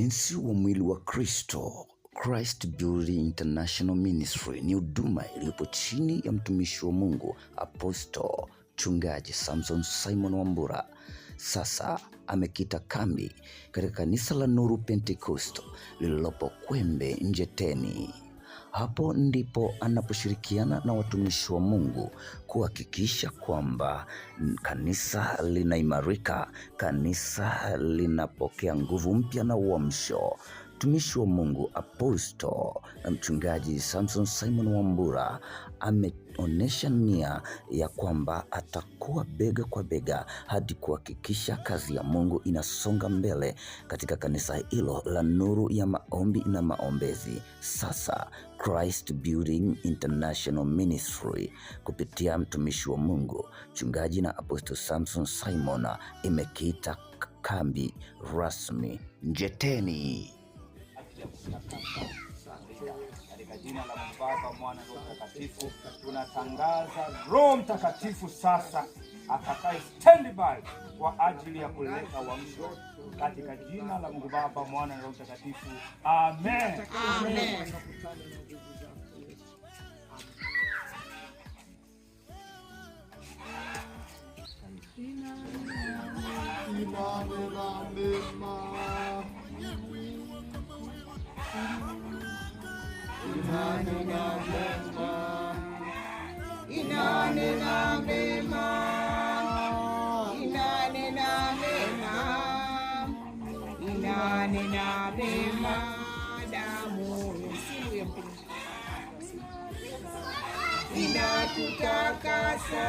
Ujenzi wa mwili wa Kristo. Christ Building International Ministry ni huduma iliyopo chini ya mtumishi wa Mungu Apostle Mchungaji Samson Simon Wambura. Sasa amekita kambi katika kanisa la Nuru Pentecost lililopo Kwembe Njeteni. Hapo ndipo anaposhirikiana na watumishi wa Mungu kuhakikisha kwamba kanisa linaimarika, kanisa linapokea nguvu mpya na uamsho. Mtumishi wa Mungu Apostle na Mchungaji Samson Simon Wambura ameonyesha nia ya kwamba atakuwa bega kwa bega hadi kuhakikisha kazi ya Mungu inasonga mbele katika kanisa hilo la Nuru ya Maombi na Maombezi. Sasa Christ Building International Ministry kupitia mtumishi wa Mungu Mchungaji na Apostle Samson Simon imekita kambi rasmi Njeteni. Katika jina la Baba, Mwana na Roho Mtakatifu, tunatangaza Roho Mtakatifu sasa atakaye standby kwa ajili ya kuleta uamsho katika jina la Mungu Baba, Mwana na Roho Mtakatifu. Amen. Amen. Inatutakasa,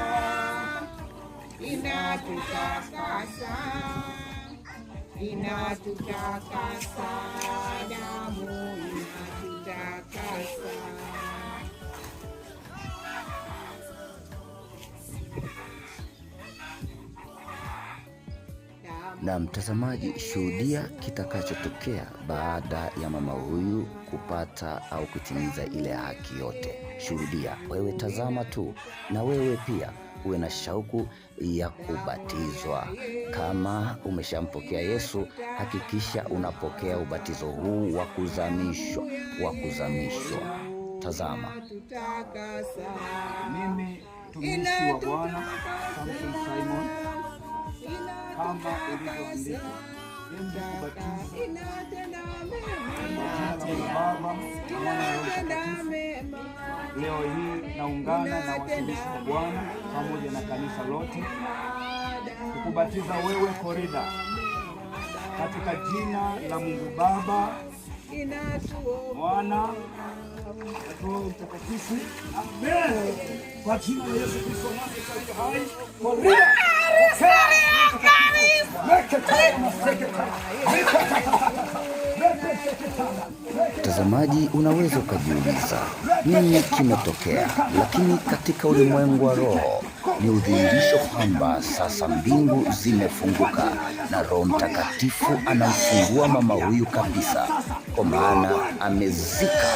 damu inatutakasa. Na mtazamaji, shuhudia kitakachotokea baada ya mama huyu kupata au kutimiza ile haki yote. Shuhudia, wewe tazama tu, na wewe pia uwe na shauku ya kubatizwa. Kama umeshampokea Yesu, hakikisha unapokea ubatizo huu wa kuzamishwa. Tazama. Mimi mtumishi wa Bwana Samson Simon, kama ulivyoandikwa, Baba, Mwana na Roho Mtakatifu. Leo hii naungana na watumishi wa Bwana pamoja na kanisa lote kukubatiza wewe Korida katika jina la Mungu Baba, Mwana na Roho Mtakatifu. Amen. Kwa jina la Yesu Kristo aliye hai, Korida Mtazamaji, unaweza ukajiuliza nini kimetokea, lakini katika ulimwengu wa roho ni udhihirisho kwamba sasa mbingu zimefunguka na Roho Mtakatifu anamfungua mama huyu kabisa, kwa maana amezika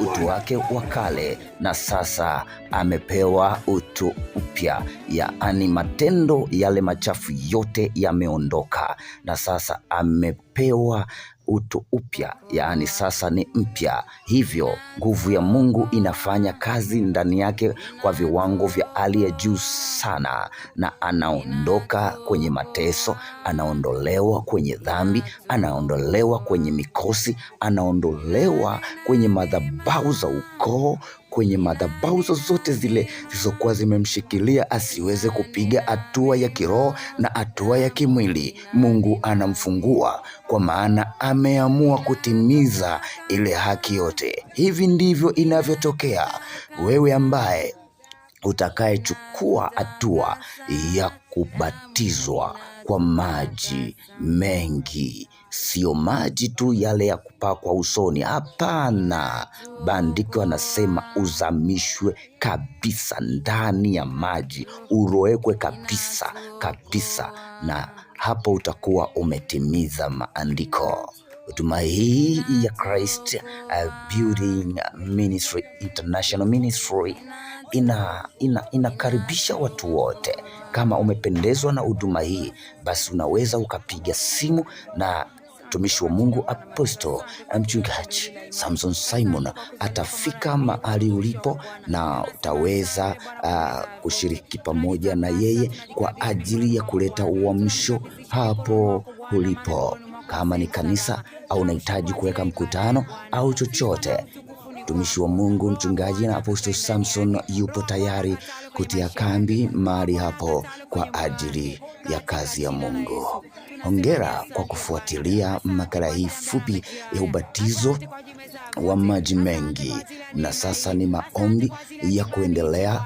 utu wake wa kale na sasa amepewa utu upya, yaani matendo yale machafu yote yameondoka na sasa amepewa utu upya, yaani sasa ni mpya. Hivyo nguvu ya Mungu inafanya kazi ndani yake kwa viwango vya hali ya juu sana, na anaondoka kwenye mateso, anaondolewa kwenye dhambi, anaondolewa kwenye mikosi, anaondolewa kwenye madhabahu za ukoo, kwenye madhabahu zote zile zilizokuwa zimemshikilia asiweze kupiga hatua ya kiroho na hatua ya kimwili. Mungu anamfungua kwa maana ameamua kutimiza ile haki yote. Hivi ndivyo inavyotokea wewe ambaye utakayechukua hatua ya kubatizwa kwa maji mengi. Sio maji tu yale ya kupakwa usoni, hapana. Maandiko yanasema uzamishwe kabisa ndani ya maji, uroekwe kabisa, na hapo utakuwa umetimiza maandiko. Huduma hii ya Christ Building Ministry International Ministry inakaribisha watu wote. Kama umependezwa na huduma hii, basi unaweza ukapiga simu na mtumishi wa Mungu Apostle mchungaji Samson Simon atafika mahali ulipo na utaweza kushiriki pamoja na yeye kwa ajili ya kuleta uamsho hapo ulipo. Kama ni kanisa au unahitaji kuweka mkutano au chochote, mtumishi wa Mungu mchungaji na Apostle Samson yupo tayari kutia kambi mahali hapo kwa ajili ya kazi ya Mungu. Hongera kwa kufuatilia makala hii fupi ya ubatizo wa maji mengi, na sasa ni maombi ya kuendelea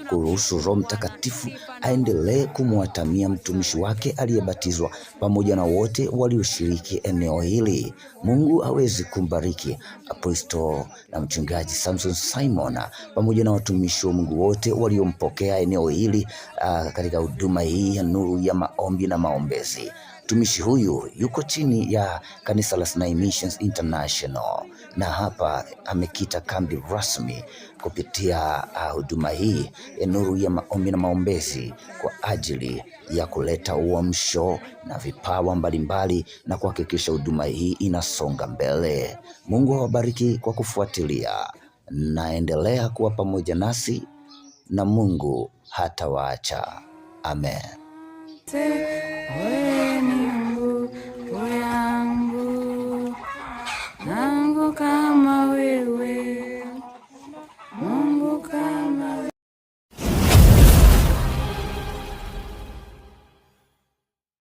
kuruhusu Roho Mtakatifu aendelee kumwatamia mtumishi wake aliyebatizwa pamoja na wote walioshiriki eneo hili. Mungu awezi kumbariki Apostle na mchungaji Samson Simon pamoja na watumishi wa Mungu wote waliompokea eneo hili katika huduma hii ya Nuru ya Maombi na Maombezi. Mtumishi huyu yuko chini ya kanisa la Sinai Missions International, na hapa amekita kambi rasmi kupitia huduma hii ya Nuru ya Maombi na Maombezi kwa ajili ya kuleta uamsho na vipawa mbalimbali na kuhakikisha huduma hii inasonga mbele. Mungu awabariki kwa kufuatilia, naendelea kuwa pamoja nasi na Mungu hatawaacha. Amen. When